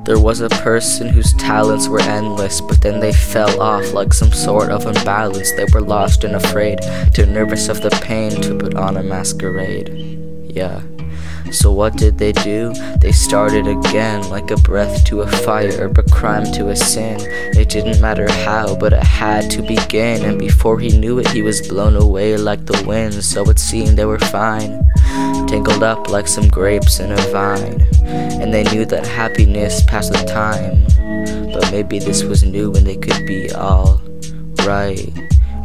There was a person whose talents were endless, but then they fell off like some sort of imbalance. They were lost and afraid, too nervous of the pain to put on a masquerade. Yeah. So what did they do? They started again, like a breath to a fire, but crime to a sin. It didn't matter how, but it had to begin. And before he knew it, he was blown away like the wind. So it seemed they were fine, tangled up like some grapes in a vine. And they knew that happiness passed with time, but maybe this was new and they could be all right.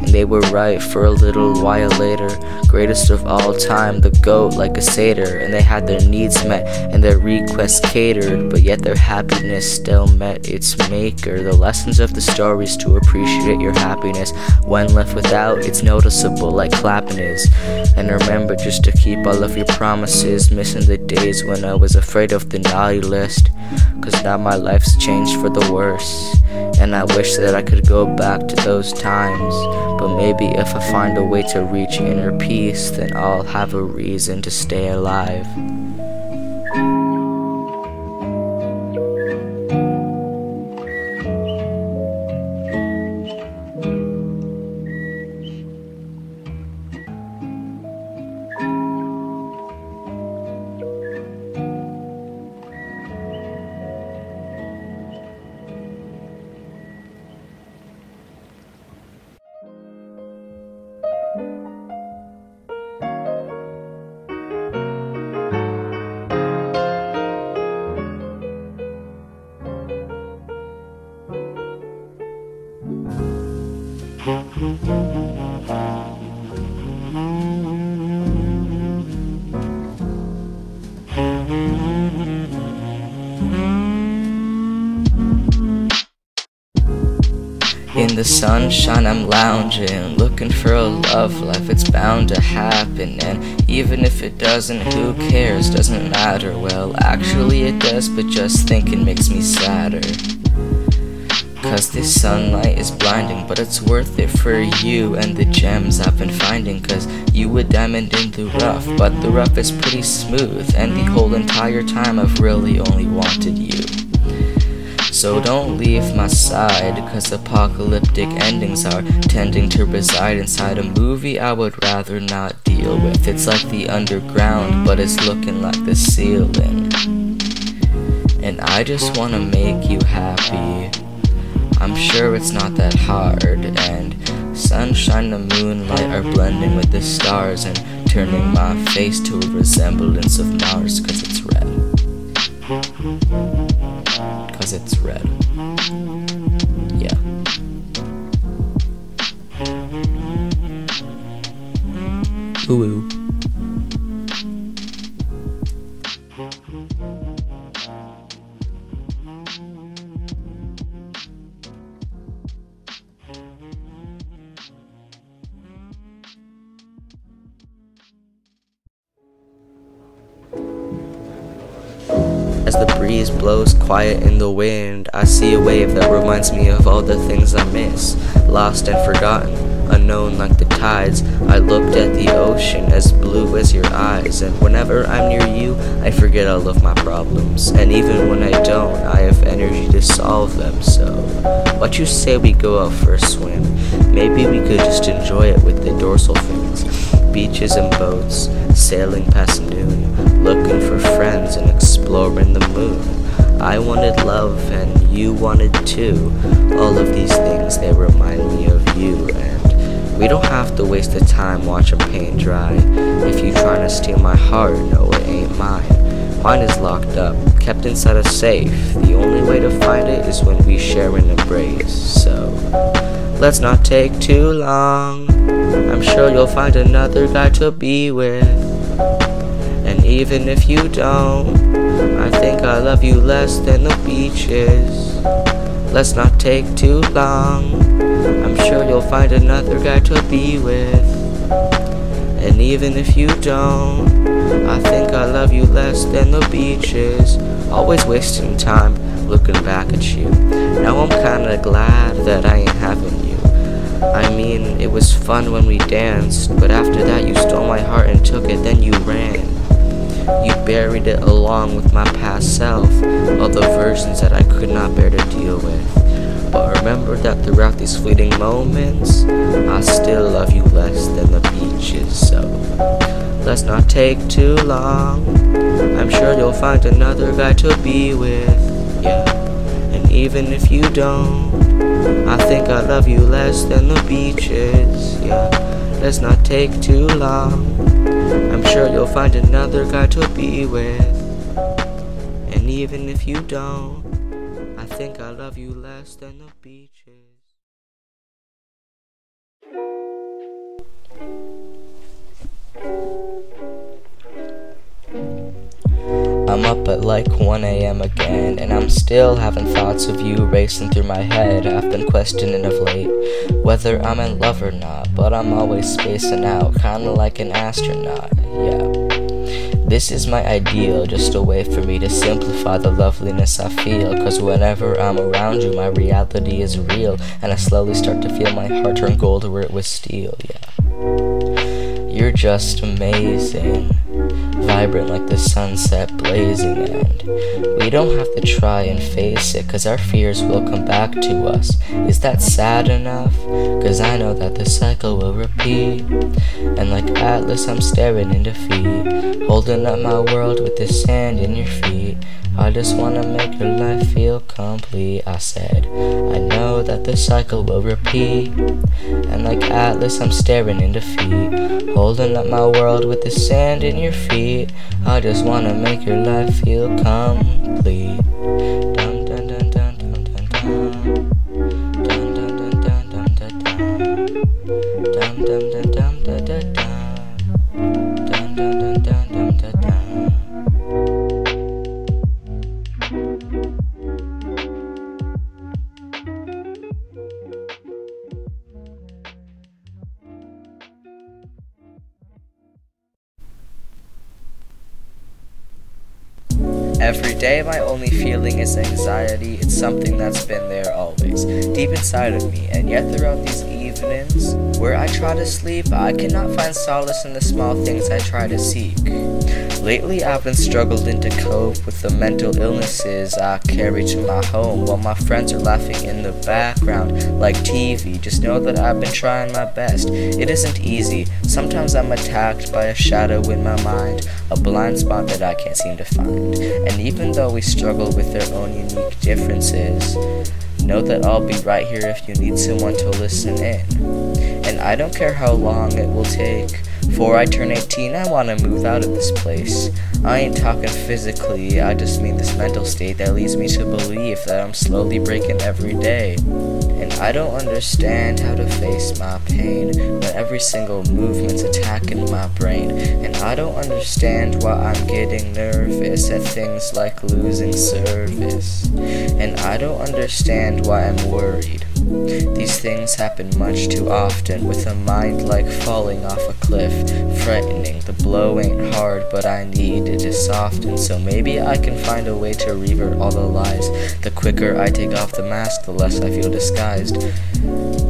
And they were right for a little while later. Greatest of all time, the GOAT like a satyr. And they had their needs met and their requests catered, but yet their happiness still met its maker. The lessons of the stories to appreciate your happiness. When left without, it's noticeable like clapping is. And remember just to keep all of your promises. Missing the days when I was afraid of the naughty list, 'cause now my life's changed for the worse. And I wish that I could go back to those times. But maybe if I find a way to reach inner peace, then I'll have a reason to stay alive. In the sunshine I'm lounging, looking for a love life, it's bound to happen. And even if it doesn't, who cares, doesn't matter. Well, actually it does, but just thinking makes me sadder. 'Cause the sunlight is blinding, but it's worth it for you and the gems I've been finding. 'Cause you a diamond in the rough, but the rough is pretty smooth. And the whole entire time I've really only wanted you. So don't leave my side, 'cause apocalyptic endings are tending to reside inside a movie I would rather not deal with. It's like the underground, but it's looking like the ceiling. And I just wanna make you happy. I'm sure it's not that hard, and sunshine and moonlight are blending with the stars and turning my face to a resemblance of Mars, 'cause it's red. 'Cause it's red. Yeah. Ooh. As the breeze blows quiet in the wind, I see a wave that reminds me of all the things I miss. Lost and forgotten, unknown like the tides. I looked at the ocean as blue as your eyes. And whenever I'm near you, I forget all of my problems. And even when I don't, I have energy to solve them. So, what you say we go out for a swim? Maybe we could just enjoy it with the dorsal fins. Beaches and boats, sailing past noon, looking for friends and exploring the moon. I wanted love and you wanted too. All of these things, they remind me of you. And we don't have to waste the time watching paint dry. If you trying to steal my heart, no, it ain't mine. Mine is locked up, kept inside a safe. The only way to find it is when we share an embrace. So, let's not take too long. I'm sure you'll find another guy to be with. And even if you don't, I think I love you less than the beaches. Let's not take too long. I'm sure you'll find another guy to be with. And even if you don't, I think I love you less than the beaches. Always wasting time looking back at you. Now I'm kinda glad that I ain't having you. I mean, it was fun when we danced, but after that you stole my heart and took it, then you ran. You buried it along with my past self, all the versions that I could not bear to deal with. But remember that throughout these fleeting moments, I still love you less than the beaches. So let's not take too long. I'm sure you'll find another guy to be with, yeah. And even if you don't, I think I love you less than the beaches, yeah. Let's not take too long. I'm sure you'll find another guy to be with. And even if you don't, I think I love you less than the beaches. I'm up at like 1 a.m. again, and I'm still having thoughts of you racing through my head. I've been questioning of late whether I'm in love or not, but I'm always spacing out, kinda like an astronaut, yeah. This is my ideal, just a way for me to simplify the loveliness I feel. Cause whenever I'm around you, my reality is real, and I slowly start to feel my heart turn gold where it was steel, yeah. You're just amazing, vibrant like the sunset blazing, and we don't have to try and face it, cause our fears will come back to us. Is that sad enough? Cause I know that the cycle will repeat, and like Atlas I'm staring in defeat, holding up my world with the sand in your feet. I just wanna make your life feel complete. I said, I know that the cycle will repeat, and like Atlas I'm staring in defeat, holding up my world with the sand in your feet. I just wanna make your life feel complete. Dun dun dun dun dun dun dun. Dun dun dun dun dun dun dun. Dun dun dun dun dun dun dun. Dun dun dun dun dun dun dun. Every day my only feeling is anxiety. It's something that's been there always, deep inside of me. And yet throughout these evenings, where I try to sleep, I cannot find solace in the small things I try to seek. Lately I've been struggling to cope with the mental illnesses I carry to my home, while my friends are laughing in the background like TV. Just know that I've been trying my best. It isn't easy. Sometimes I'm attacked by a shadow in my mind, a blind spot that I can't seem to find. And even though we struggle with their own unique differences, know that I'll be right here if you need someone to listen in. And I don't care how long it will take. Before I turn 18, I wanna move out of this place. I ain't talking physically, I just mean this mental state that leads me to believe that I'm slowly breaking every day. And I don't understand how to face my pain when every single movement's attacking my brain. And I don't understand why I'm getting nervous at things like losing service. And I don't understand why I'm worried. These things happen much too often, with a mind like falling off a cliff, threatening. The blow ain't hard, but I need it to soften, so maybe I can find a way to revert all the lies. The quicker I take off the mask, the less I feel disguised.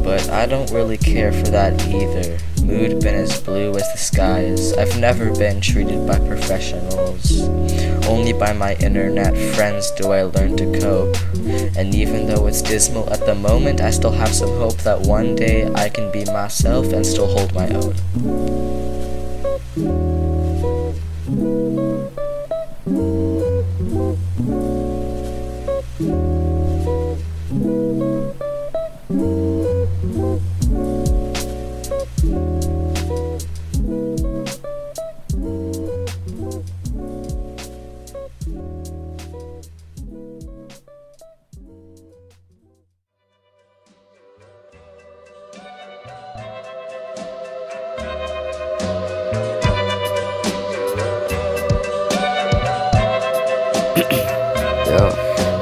But I don't really care for that either. Mood been as blue as the skies. I've never been treated by professionals. Only by my internet friends do I learn to cope. And even though it's dismal at the moment, I still have some hope that one day I can be myself and still hold my own.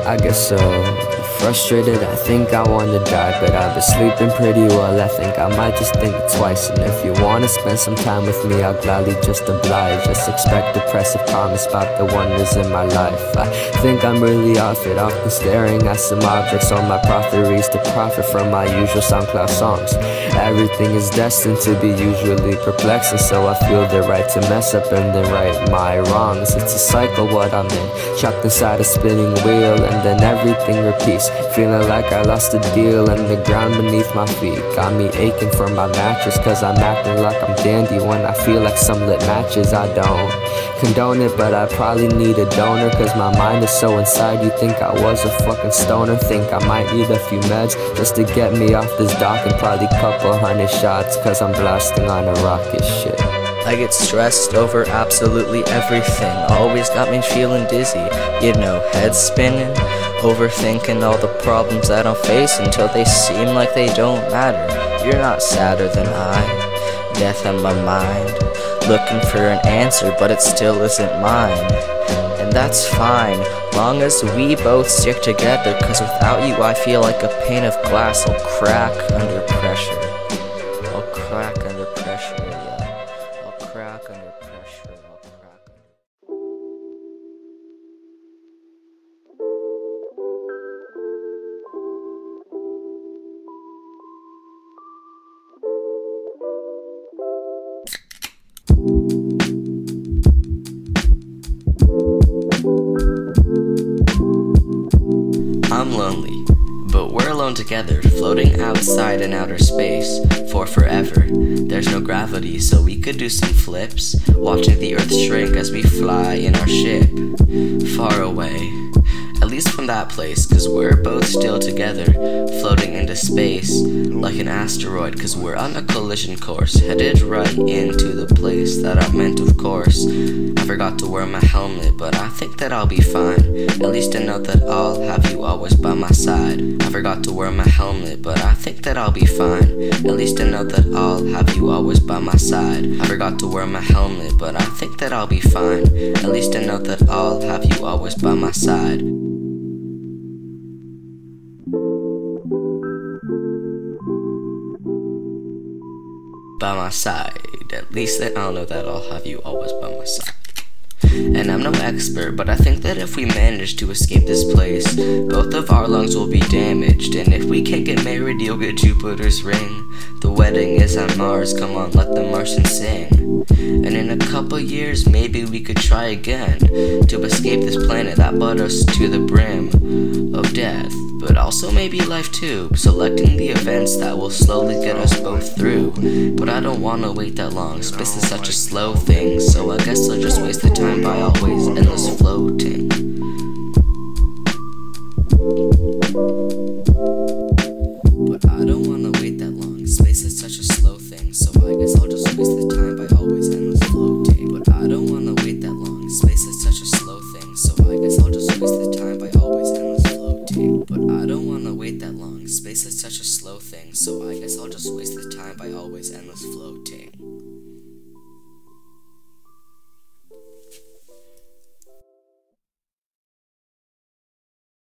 I guess so. Frustrated, I think I wanna die, but I've been sleeping pretty well. I think I might just think it twice. And if you wanna spend some time with me, I'll gladly just oblige. Just expect depressive comments about the wonders in my life. I think I'm really off it, often staring at some objects on my prophecies to profit from my usual SoundCloud songs. Everything is destined to be usually perplexing, so I feel the right to mess up and then right my wrongs. It's a cycle what I'm in, trapped inside a spinning wheel, and then everything repeats. Feeling like I lost a deal, and the ground beneath my feet got me aching for my mattress, cause I'm acting like I'm dandy when I feel like some lit matches. I don't condone it, but I probably need a donor, cause my mind is so inside. You think I was a fucking stoner, think I might need a few meds just to get me off this dock, and probably couple hundred shots, cause I'm blasting on a rocket shit. I get stressed over absolutely everything, always got me feeling dizzy, head spinning, overthinking all the problems that I'm facing till they seem like they don't matter. You're not sadder than I, death in my mind, looking for an answer but it still isn't mine. And that's fine, long as we both stick together, cause without you I feel like a pane of glass. I'll crack under pressure, I'll crack under pressure, yeah. I'll crack under pressure, I'll crack under. I'm lonely, but we're alone together, floating outside in outer space for forever. There's no gravity, so we could do some flips, watching the earth shrink as we fly in our ship, far away, at least from that place, cause we're both still together, floating into space like an asteroid, cause we're on a collision course, headed right into the place that I meant, of course. I forgot to wear my helmet, but I think that I'll be fine, at least I know that I'll have you always by my side. I forgot to wear my helmet, but I think that I'll be fine, at least I know that I'll have you always by my side. I forgot to wear my helmet, but I think that I'll be fine, at least I know that I'll have you always by my side. By my side, at least that I'll know that I'll have you always by my side. And I'm no expert, but I think that if we manage to escape this place, both of our lungs will be damaged. And if we can't get married, you'll get Jupiter's ring. The wedding is on Mars, come on, let the Martians sing. And in a couple years, maybe we could try again to escape this planet that brought us to the brim of death, but also maybe life too, selecting the events that will slowly get us both through. But I don't wanna wait that long, space is such a slow thing, so I guess I'll just waste the time by always endless floating. But I don't wanna wait that long, space is such a slow thing, so I guess I'll just waste the time by always endless floating. But I don't wanna wait that long, space is such a slow thing, so I guess I'll just waste the time by always endless floating. But I don't wanna wait that long, space is such a slow thing, so I guess I'll just waste the time by always endless floating.